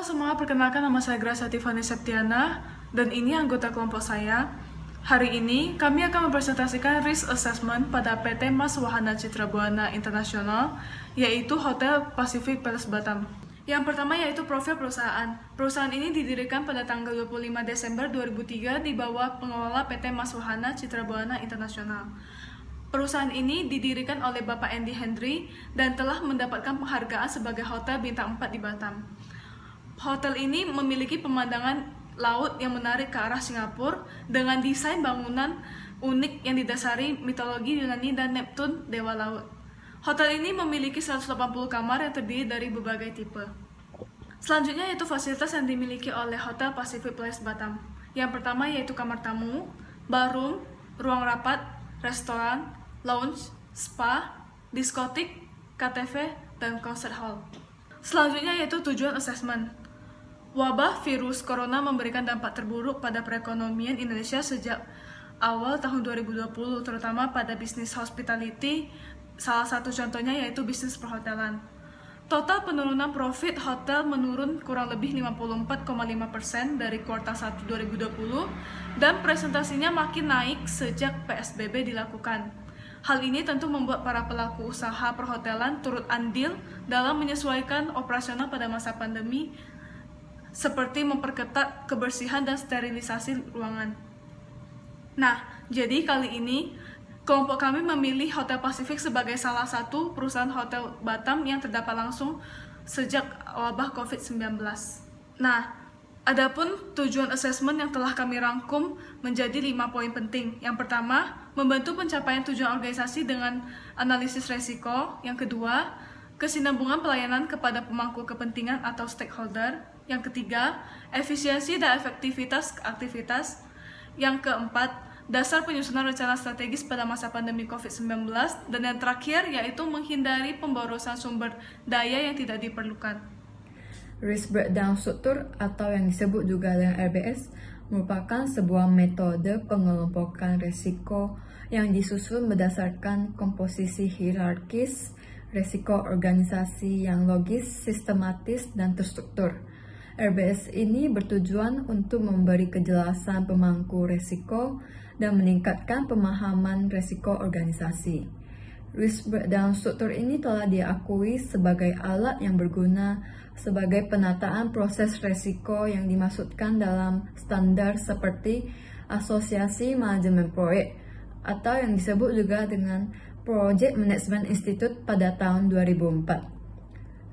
semua, perkenalkan nama saya Gracia Tiffany Septiana dan ini anggota kelompok saya. Hari ini kami akan mempresentasikan risk assessment pada PT Mas Wahana Citra Buana Internasional, yaitu Hotel Pacific Palace Batam. Yang pertama yaitu profil perusahaan. Perusahaan ini didirikan pada tanggal 25 Desember 2003 di bawah pengelola PT Mas Wahana Citra Buana Internasional. Perusahaan ini didirikan oleh Bapak Andy Hendry dan telah mendapatkan penghargaan sebagai hotel bintang 4 di Batam. Hotel ini memiliki pemandangan laut yang menarik ke arah Singapura dengan desain bangunan unik yang didasari mitologi Yunani dan Neptune, dewa laut. Hotel ini memiliki 180 kamar yang terdiri dari berbagai tipe. Selanjutnya yaitu fasilitas yang dimiliki oleh Hotel Pacific Place Batam. Yang pertama yaitu kamar tamu, ballroom, ruang rapat, restoran, lounge, spa, diskotik, KTV, dan concert hall. Selanjutnya yaitu tujuan assessment. Wabah virus corona memberikan dampak terburuk pada perekonomian Indonesia sejak awal tahun 2020, terutama pada bisnis hospitality. Salah satu contohnya yaitu bisnis perhotelan. Total penurunan profit hotel menurun kurang lebih 54,5% dari kuartal 1 2020 dan presentasinya makin naik sejak PSBB dilakukan. Hal ini tentu membuat para pelaku usaha perhotelan turut andil dalam menyesuaikan operasional pada masa pandemi, seperti memperketat kebersihan dan sterilisasi ruangan. Nah, jadi kali ini kelompok kami memilih Hotel Pacific sebagai salah satu perusahaan hotel Batam yang terdapat langsung sejak wabah COVID-19. Nah, adapun tujuan asesmen yang telah kami rangkum menjadi 5 poin penting. Yang pertama, membantu pencapaian tujuan organisasi dengan analisis resiko. Yang kedua, kesinambungan pelayanan kepada pemangku kepentingan atau stakeholder. Yang ketiga, efisiensi dan efektivitas aktivitas. Yang keempat, dasar penyusunan rencana strategis pada masa pandemi COVID-19. Dan yang terakhir, yaitu menghindari pemborosan sumber daya yang tidak diperlukan. Risk breakdown struktur atau yang disebut juga dengan RBS merupakan sebuah metode pengelompokan risiko yang disusun berdasarkan komposisi hierarkis, risiko organisasi yang logis, sistematis, dan terstruktur. RBS ini bertujuan untuk memberi kejelasan pemangku risiko dan meningkatkan pemahaman risiko organisasi. Risk breakdown struktur ini telah diakui sebagai alat yang berguna sebagai penataan proses risiko yang dimaksudkan dalam standar seperti Asosiasi Manajemen Proyek atau yang disebut juga dengan Project Management Institute pada tahun 2004.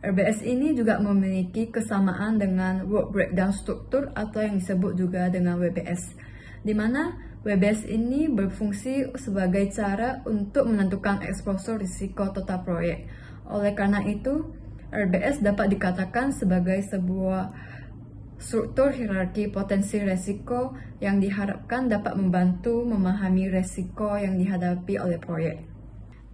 RBS ini juga memiliki kesamaan dengan Work Breakdown Struktur atau yang disebut juga dengan WBS, di mana WBS ini berfungsi sebagai cara untuk menentukan eksposur risiko total proyek. Oleh karena itu, RBS dapat dikatakan sebagai sebuah struktur hierarki potensi risiko yang diharapkan dapat membantu memahami risiko yang dihadapi oleh proyek.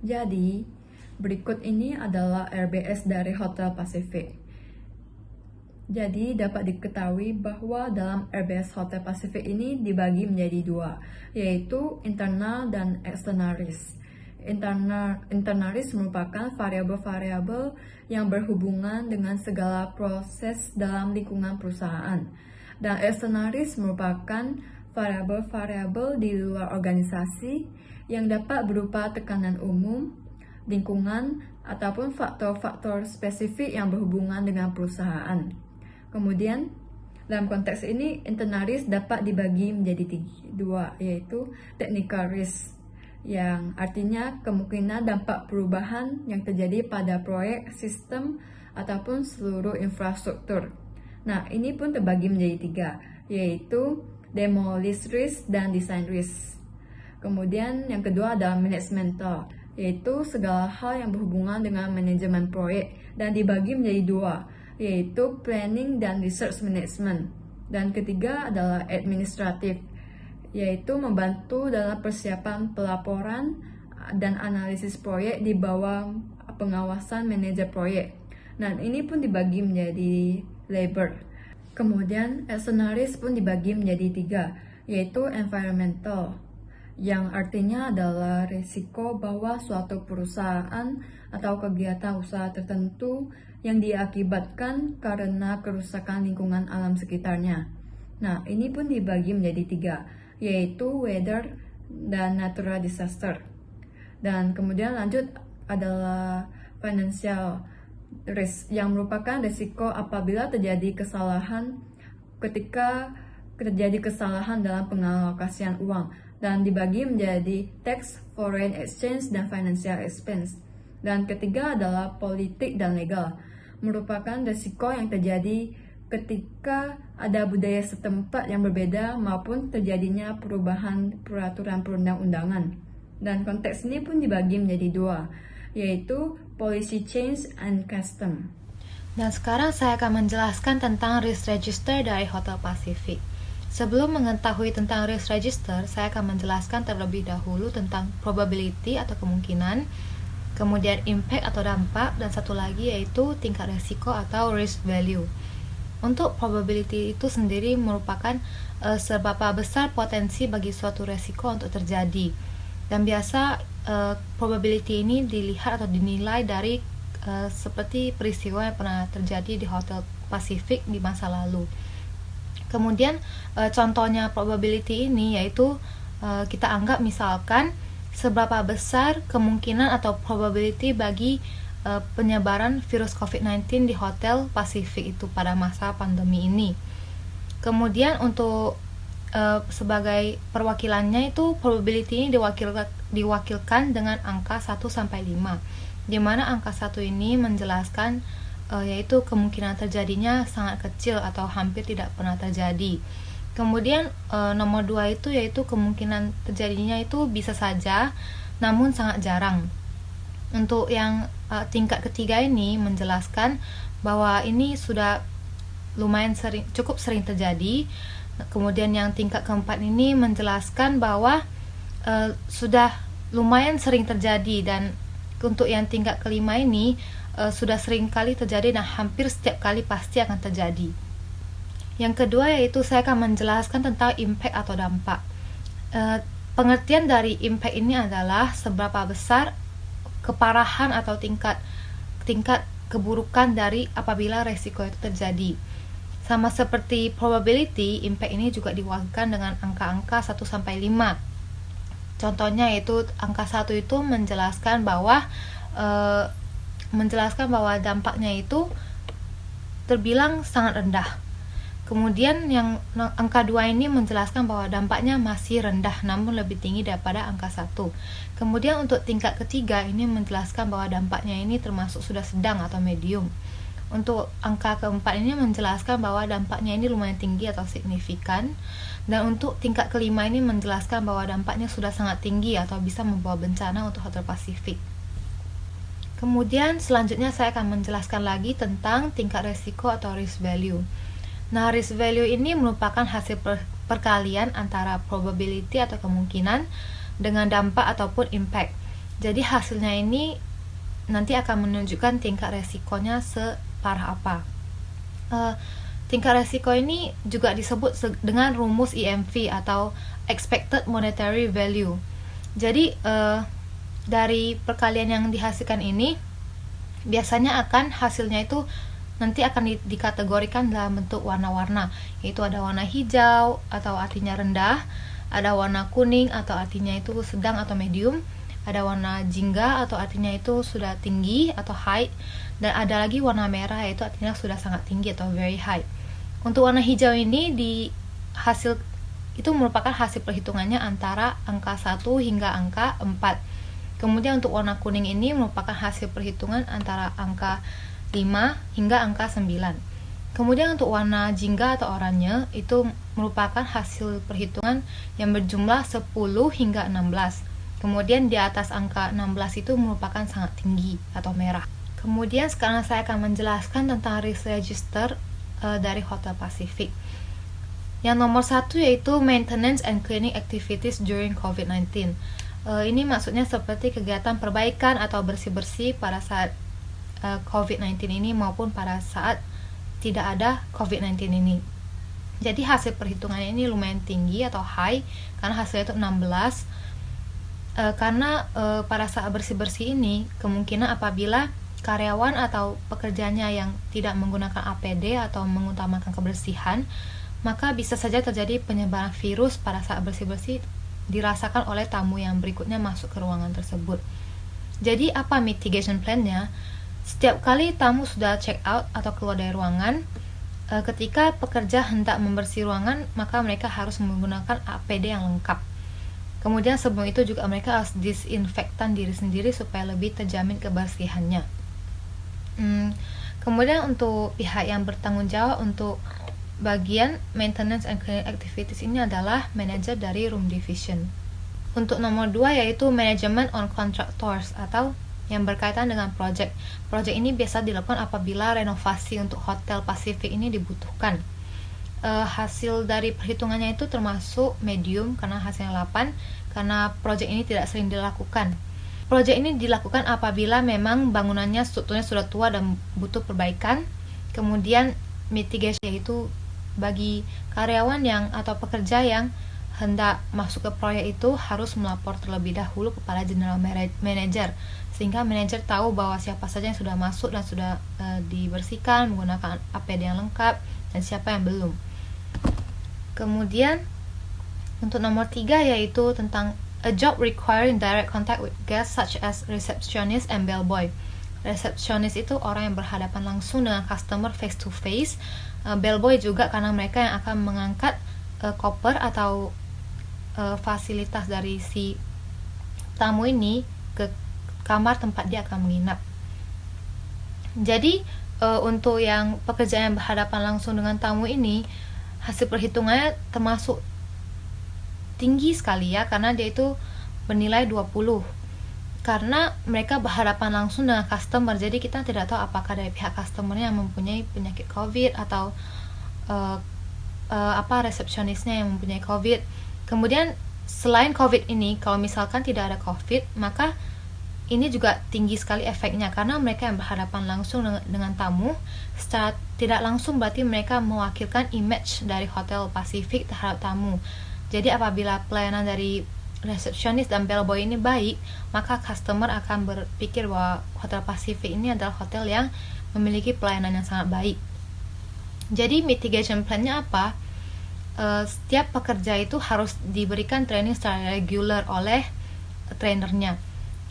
Jadi, berikut ini adalah RBS dari Hotel Pacific. Jadi dapat diketahui bahwa dalam RBS Hotel Pacific ini dibagi menjadi dua, yaitu internal dan external risk. Internal risk merupakan variabel-variabel yang berhubungan dengan segala proses dalam lingkungan perusahaan. Dan external risk merupakan variabel-variabel di luar organisasi yang dapat berupa tekanan umum, lingkungan, ataupun faktor-faktor spesifik yang berhubungan dengan perusahaan. Kemudian, dalam konteks ini, internal risk dapat dibagi menjadi dua, yaitu technical risk, yang artinya kemungkinan dampak perubahan yang terjadi pada proyek, sistem, ataupun seluruh infrastruktur. Nah, ini pun terbagi menjadi tiga, yaitu demolish risk dan design risk. Kemudian, yang kedua adalah managemental, yaitu segala hal yang berhubungan dengan manajemen proyek dan dibagi menjadi dua, yaitu planning dan research management. Dan ketiga adalah administratif, yaitu membantu dalam persiapan pelaporan dan analisis proyek di bawah pengawasan manajer proyek. Dan ini pun dibagi menjadi labor. Kemudian external risk pun dibagi menjadi tiga, yaitu environmental, yang artinya adalah risiko bahwa suatu perusahaan atau kegiatan usaha tertentu yang diakibatkan karena kerusakan lingkungan alam sekitarnya. Nah, ini pun dibagi menjadi 3, yaitu weather dan natural disaster. Dan kemudian lanjut adalah financial risk, yang merupakan risiko apabila terjadi kesalahan dalam pengalokasian uang, dan dibagi menjadi tax, foreign exchange, dan financial expense. Dan ketiga adalah politik dan legal, merupakan risiko yang terjadi ketika ada budaya setempat yang berbeda maupun terjadinya perubahan peraturan perundang-undangan. Dan konteks ini pun dibagi menjadi 2, yaitu policy change and custom. Dan sekarang saya akan menjelaskan tentang risk register dari Hotel Pacific. Sebelum mengetahui tentang risk register, saya akan menjelaskan terlebih dahulu tentang probability atau kemungkinan, kemudian impact atau dampak, dan satu lagi yaitu tingkat resiko atau risk value. Untuk probability itu sendiri merupakan seberapa besar potensi bagi suatu resiko untuk terjadi. Dan biasa probability ini dilihat atau dinilai dari seperti peristiwa yang pernah terjadi di Hotel Pacific di masa lalu. Kemudian contohnya probability ini yaitu kita anggap misalkan seberapa besar kemungkinan atau probability bagi penyebaran virus COVID-19 di Hotel Pacific itu pada masa pandemi ini. Kemudian untuk sebagai perwakilannya itu probability ini diwakilkan dengan angka 1-5, di mana angka 1 ini menjelaskan yaitu kemungkinan terjadinya sangat kecil atau hampir tidak pernah terjadi. Kemudian nomor 2 itu yaitu kemungkinan terjadinya itu bisa saja namun sangat jarang. Untuk yang tingkat ketiga ini menjelaskan bahwa ini sudah cukup sering terjadi. Kemudian yang tingkat keempat ini menjelaskan bahwa sudah lumayan sering terjadi, dan untuk yang tingkat kelima ini sudah sering kali terjadi dan hampir setiap kali pasti akan terjadi. Yang kedua yaitu saya akan menjelaskan tentang impact atau dampak. Pengertian dari impact ini adalah seberapa besar keparahan atau tingkat keburukan dari apabila resiko itu terjadi. Sama seperti probability, impact ini juga diwakilkan dengan angka-angka 1-5. Contohnya yaitu angka 1 itu menjelaskan bahwa dampaknya itu terbilang sangat rendah. Kemudian yang angka 2 ini menjelaskan bahwa dampaknya masih rendah namun lebih tinggi daripada angka 1. Kemudian untuk tingkat ketiga ini menjelaskan bahwa dampaknya ini termasuk sudah sedang atau medium. Untuk angka keempat ini menjelaskan bahwa dampaknya ini lumayan tinggi atau signifikan. Dan untuk tingkat kelima ini menjelaskan bahwa dampaknya sudah sangat tinggi atau bisa membawa bencana untuk Hotel Pacific. Kemudian selanjutnya saya akan menjelaskan lagi tentang tingkat resiko atau risk value. Nah, risk value ini merupakan hasil perkalian antara probability atau kemungkinan dengan dampak ataupun impact. Jadi hasilnya ini nanti akan menunjukkan tingkat resikonya separah apa. Tingkat resiko ini juga disebut dengan rumus EMV atau Expected Monetary Value. Jadi dari perkalian yang dihasilkan ini biasanya akan hasilnya itu nanti akan dikategorikan dalam bentuk warna-warna, yaitu ada warna hijau atau artinya rendah, ada warna kuning atau artinya itu sedang atau medium, ada warna jingga atau artinya itu sudah tinggi atau high, dan ada lagi warna merah yaitu artinya sudah sangat tinggi atau very high. Untuk warna hijau ini itu merupakan hasil perhitungannya antara angka 1 hingga angka 4. Kemudian untuk warna kuning ini merupakan hasil perhitungan antara angka 5 hingga angka 9. Kemudian untuk warna jingga atau oranye itu merupakan hasil perhitungan yang berjumlah 10 hingga 16. Kemudian di atas angka 16 itu merupakan sangat tinggi atau merah. Kemudian sekarang saya akan menjelaskan tentang risk register dari Hotel Pacific. Yang nomor 1 yaitu maintenance and cleaning activities during COVID-19. Ini maksudnya seperti kegiatan perbaikan atau bersih-bersih pada saat COVID-19 ini maupun pada saat tidak ada COVID-19 ini. Jadi hasil perhitungannya ini lumayan tinggi atau high karena hasilnya itu 16. Karena pada saat bersih-bersih ini kemungkinan apabila karyawan atau pekerjanya yang tidak menggunakan APD atau mengutamakan kebersihan, maka bisa saja terjadi penyebaran virus pada saat bersih-bersih dirasakan oleh tamu yang berikutnya masuk ke ruangan tersebut. Jadi apa mitigation plan-nya? Setiap kali tamu sudah check out atau keluar dari ruangan, ketika pekerja hendak membersih ruangan, maka mereka harus menggunakan APD yang lengkap. Kemudian sebelum itu juga mereka harus disinfektan diri sendiri supaya lebih terjamin kebersihannya. Kemudian untuk pihak yang bertanggung jawab untuk bagian maintenance and cleaning activities ini adalah manajer dari room division. Untuk nomor 2 yaitu management on contractors atau yang berkaitan dengan project. Project ini biasa dilakukan apabila renovasi untuk Hotel Pacific ini dibutuhkan. Hasil dari perhitungannya itu termasuk medium karena hasilnya 8, karena project ini tidak sering dilakukan. Project ini dilakukan apabila memang bangunannya strukturnya sudah tua dan butuh perbaikan. Kemudian mitigation yaitu bagi karyawan yang atau pekerja yang hendak masuk ke proyek itu harus melapor terlebih dahulu kepada general manager, sehingga manajer tahu bahwa siapa saja yang sudah masuk dan sudah dibersihkan menggunakan APD yang lengkap dan siapa yang belum. Kemudian untuk nomor 3 yaitu tentang a job requiring direct contact with guests such as receptionist and bellboy. Resepsionis itu orang yang berhadapan langsung dengan customer face to face. Bellboy juga karena mereka yang akan mengangkat koper atau fasilitas dari si tamu ini ke kamar tempat dia akan menginap. Jadi untuk yang pekerjaan yang berhadapan langsung dengan tamu ini, hasil perhitungannya termasuk tinggi sekali ya, karena dia itu bernilai 20. Karena mereka berhadapan langsung dengan customer, jadi kita tidak tahu apakah dari pihak customer yang mempunyai penyakit COVID atau resepsionisnya yang mempunyai COVID. Kemudian selain COVID ini, kalau misalkan tidak ada COVID, maka ini juga tinggi sekali efeknya, karena mereka yang berhadapan langsung dengan tamu secara tidak langsung berarti mereka mewakilkan image dari Hotel Pacific terhadap tamu. Jadi apabila pelayanan dari resepsionis dan bellboy ini baik, maka customer akan berpikir bahwa Hotel Pacific ini adalah hotel yang memiliki pelayanan yang sangat baik. Jadi mitigation plan-nya apa? Setiap pekerja itu harus diberikan training secara regular oleh trainernya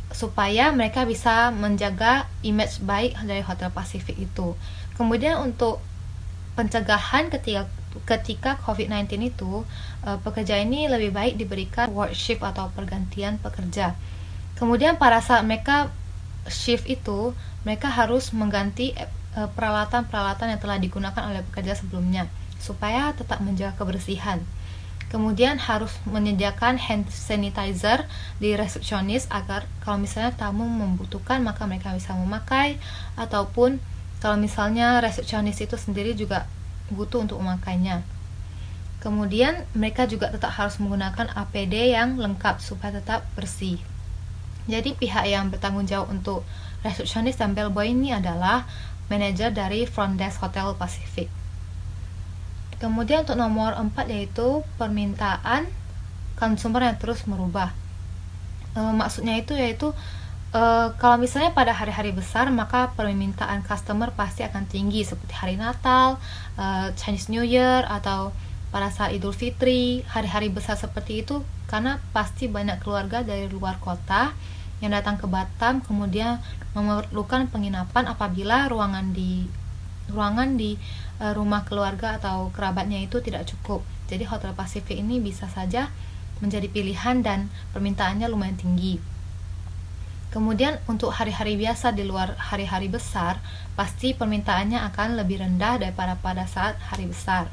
supaya mereka bisa menjaga image baik dari Hotel Pacific itu. Kemudian untuk pencegahan ketika COVID-19 itu, pekerja ini lebih baik diberikan work shift atau pergantian pekerja. Kemudian pada saat mereka shift itu, mereka harus mengganti peralatan-peralatan yang telah digunakan oleh pekerja sebelumnya supaya tetap menjaga kebersihan. Kemudian harus menyediakan hand sanitizer di resepsionis agar kalau misalnya tamu membutuhkan maka mereka bisa memakai, ataupun kalau misalnya resepsionis itu sendiri juga butuh untuk memakainya. Kemudian mereka juga tetap harus menggunakan APD yang lengkap supaya tetap bersih. Jadi pihak yang bertanggung jawab untuk resepsionis dan bellboy ini adalah manajer dari front desk Hotel Pacific. Kemudian untuk nomor 4 yaitu permintaan konsumer yang terus merubah. Maksudnya itu yaitu kalau misalnya pada hari-hari besar maka permintaan customer pasti akan tinggi seperti hari Natal, Chinese New Year, atau pada saat Idul Fitri, hari-hari besar seperti itu, karena pasti banyak keluarga dari luar kota yang datang ke Batam kemudian memerlukan penginapan apabila ruangan di rumah keluarga atau kerabatnya itu tidak cukup. Jadi Hotel Pacific ini bisa saja menjadi pilihan dan permintaannya lumayan tinggi. Kemudian untuk hari-hari biasa di luar hari-hari besar, pasti permintaannya akan lebih rendah daripada pada saat hari besar.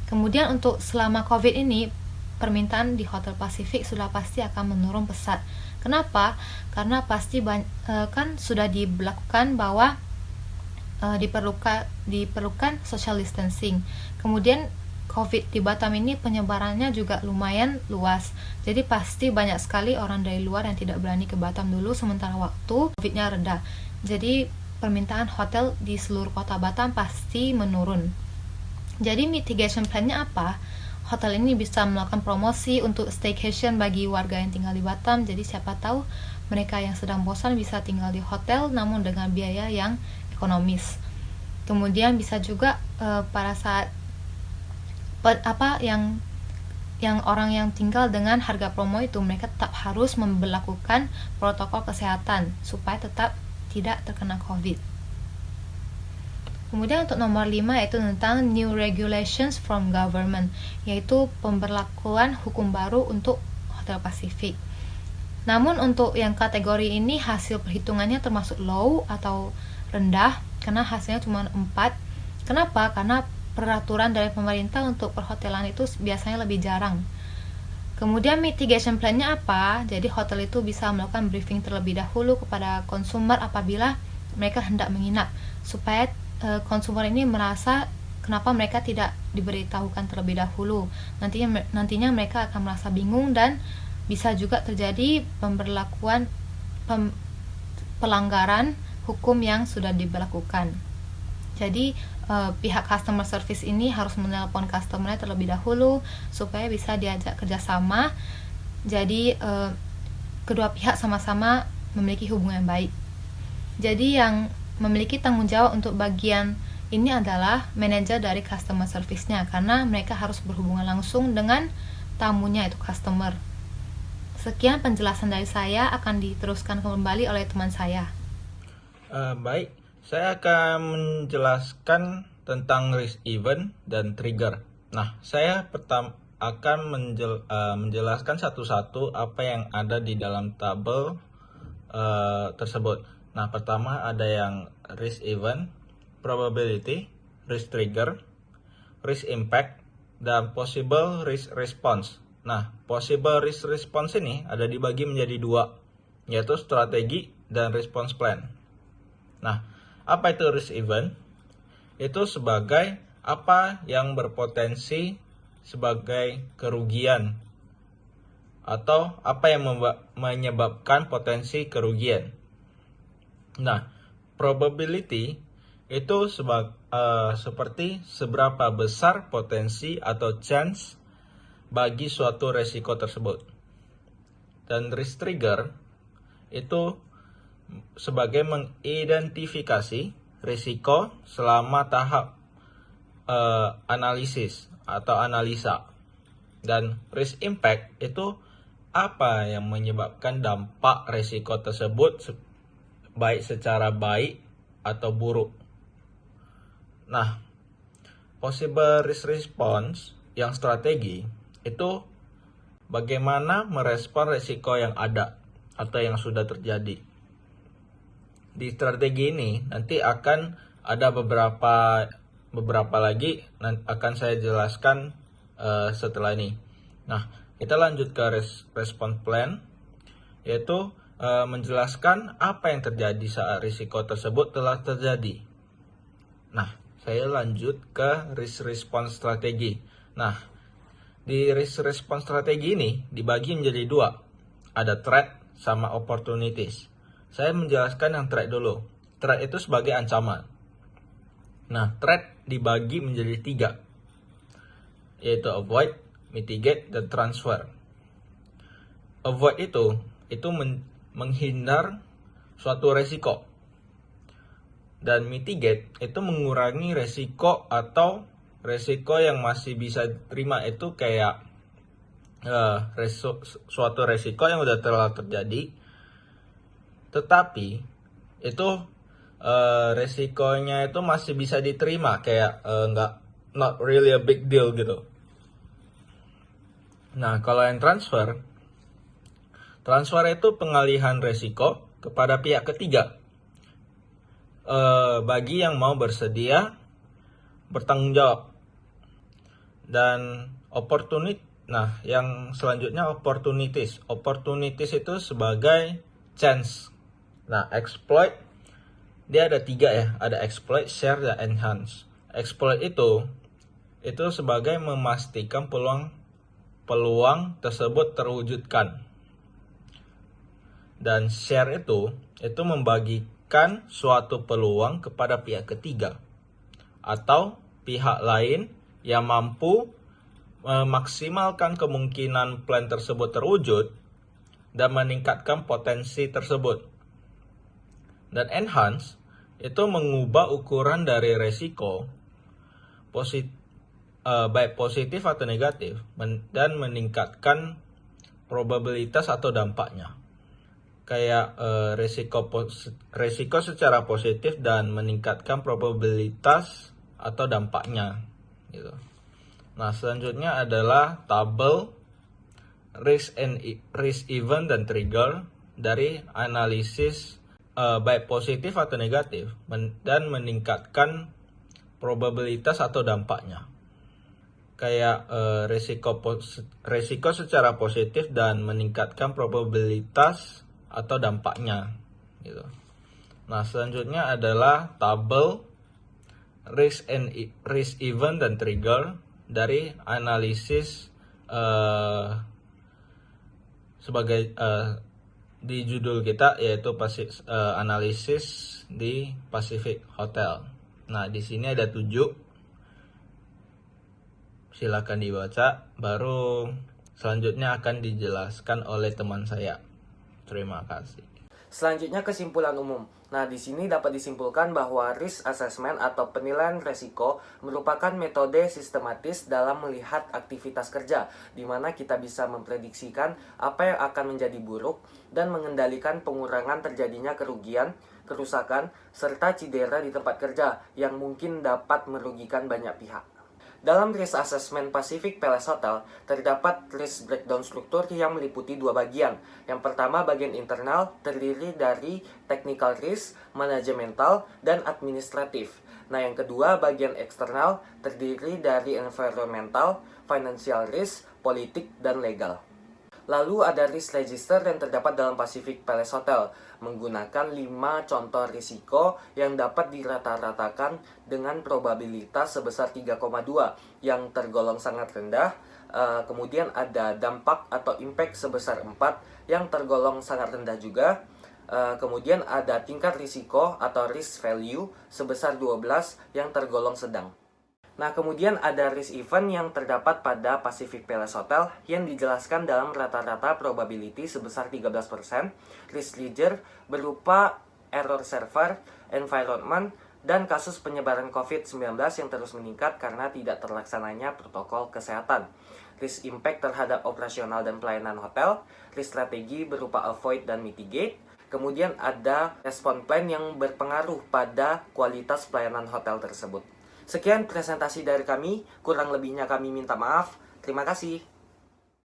Kemudian untuk selama COVID ini, permintaan di Hotel Pacific sudah pasti akan menurun pesat. Kenapa? Karena pasti kan sudah diberlakukan bahwa diperlukan social distancing. Kemudian COVID di Batam ini penyebarannya juga lumayan luas. Jadi pasti banyak sekali orang dari luar yang tidak berani ke Batam dulu sementara waktu COVID-nya reda. Jadi permintaan hotel di seluruh kota Batam pasti menurun. Jadi mitigation plan-nya apa? Hotel ini bisa melakukan promosi untuk staycation bagi warga yang tinggal di Batam. Jadi siapa tahu mereka yang sedang bosan bisa tinggal di hotel namun dengan biaya yang ekonomis. Kemudian bisa juga pada saat yang orang yang tinggal dengan harga promo itu, mereka tetap harus memberlakukan protokol kesehatan supaya tetap tidak terkena COVID. Kemudian untuk nomor 5 yaitu tentang new regulations from government, yaitu pemberlakuan hukum baru untuk Hotel Pacific. Namun untuk yang kategori ini hasil perhitungannya termasuk low atau rendah karena hasilnya cuma 4. Kenapa? Karena peraturan dari pemerintah untuk perhotelan itu biasanya lebih jarang. Kemudian mitigation plan-nya apa? Jadi hotel itu bisa melakukan briefing terlebih dahulu kepada konsumer apabila mereka hendak menginap, supaya konsumer ini merasa kenapa mereka tidak diberitahukan terlebih dahulu. Nantinya mereka akan merasa bingung dan bisa juga terjadi pelanggaran hukum yang sudah diberlakukan. Jadi pihak customer service ini harus menelpon customer terlebih dahulu supaya bisa diajak kerjasama. Jadi kedua pihak sama-sama memiliki hubungan yang baik. Jadi yang memiliki tanggung jawab untuk bagian ini adalah manajer dari customer service-nya, karena mereka harus berhubungan langsung dengan tamunya, itu customer. Sekian penjelasan dari saya, akan diteruskan kembali oleh teman saya. Baik, saya akan menjelaskan tentang risk event dan trigger. Nah, saya akan menjelaskan satu-satu apa yang ada di dalam tabel tersebut. Nah, pertama ada yang risk event, probability, risk trigger, risk impact, dan possible risk response. Nah, possible risk response ini ada dibagi menjadi 2, yaitu strategi dan response plan. Nah, apa itu risk event? Itu sebagai apa yang berpotensi sebagai kerugian atau apa yang menyebabkan potensi kerugian. Nah, probability itu seperti seberapa besar potensi atau chance bagi suatu resiko tersebut. Dan risk trigger itu sebagai mengidentifikasi risiko selama tahap analisis atau analisa. Dan risk impact itu apa yang menyebabkan dampak risiko tersebut baik secara baik atau buruk. Nah, possible risk response yang strategi itu bagaimana merespon risiko yang ada atau yang sudah terjadi. Di strategi ini nanti akan ada beberapa lagi akan saya jelaskan setelah ini. Nah, kita lanjut ke response plan, yaitu menjelaskan apa yang terjadi saat risiko tersebut telah terjadi. Nah, saya lanjut ke risk response strategi. Nah, di risk response strategi ini dibagi menjadi 2. Ada threat sama opportunities. Saya menjelaskan yang threat dulu. Threat itu sebagai ancaman. Nah, threat dibagi menjadi 3, yaitu avoid, mitigate, dan transfer. Avoid itu menghindar suatu resiko. Dan mitigate itu mengurangi resiko atau resiko yang masih bisa terima, itu kayak suatu resiko yang udah telah terjadi, tetapi itu resikonya itu masih bisa diterima, kayak not really a big deal gitu. Nah, kalau yang transfer itu pengalihan resiko kepada pihak ketiga bagi yang mau bersedia bertanggung jawab. Dan nah, yang selanjutnya opportunities itu sebagai chance. Nah, exploit dia ada 3 ya, ada exploit, share, dan enhance. Exploit itu sebagai memastikan peluang tersebut terwujudkan. Dan share itu membagikan suatu peluang kepada pihak ketiga atau pihak lain yang mampu memaksimalkan kemungkinan plan tersebut terwujud dan meningkatkan potensi tersebut. Dan enhance itu mengubah ukuran dari resiko baik positif atau negatif dan meningkatkan probabilitas atau dampaknya. Kayak resiko secara positif dan meningkatkan probabilitas atau dampaknya gitu. Nah, selanjutnya adalah tabel risk event dan trigger dari analisis baik positif atau negatif dan meningkatkan probabilitas atau dampaknya. Kayak resiko secara positif dan meningkatkan probabilitas atau dampaknya gitu. Nah, selanjutnya adalah tabel risk event dan trigger dari analisis sebagai di judul kita yaitu analisis di Pacific Hotel. Nah, di sini ada 7. Silakan dibaca, baru selanjutnya akan dijelaskan oleh teman saya. Terima kasih. Selanjutnya kesimpulan umum. Nah, di sini dapat disimpulkan bahwa risk assessment atau penilaian resiko merupakan metode sistematis dalam melihat aktivitas kerja, di mana kita bisa memprediksikan apa yang akan menjadi buruk dan mengendalikan pengurangan terjadinya kerugian, kerusakan, serta cedera di tempat kerja yang mungkin dapat merugikan banyak pihak. Dalam risk assessment Pacific Palace Hotel, terdapat risk breakdown struktur yang meliputi 2 bagian. Yang pertama, bagian internal, terdiri dari technical risk, manajemental, dan administratif. Nah, yang kedua, bagian eksternal, terdiri dari environmental, financial risk, politik, dan legal. Lalu ada risk register yang terdapat dalam Pacific Palace Hotel, menggunakan 5 contoh risiko yang dapat dirata-ratakan dengan probabilitas sebesar 3,2 yang tergolong sangat rendah. Kemudian ada dampak atau impact sebesar 4 yang tergolong sangat rendah juga. Kemudian ada tingkat risiko atau risk value sebesar 12 yang tergolong sedang. Nah, kemudian ada risk event yang terdapat pada Pacific Palace Hotel yang dijelaskan dalam rata-rata probability sebesar 13%, risk ledger berupa error server, environment, dan kasus penyebaran COVID-19 yang terus meningkat karena tidak terlaksananya protokol kesehatan. Risk impact terhadap operasional dan pelayanan hotel, risk strategi berupa avoid dan mitigate, kemudian ada respon plan yang berpengaruh pada kualitas pelayanan hotel tersebut. Sekian presentasi dari kami, kurang lebihnya kami minta maaf. Terima kasih.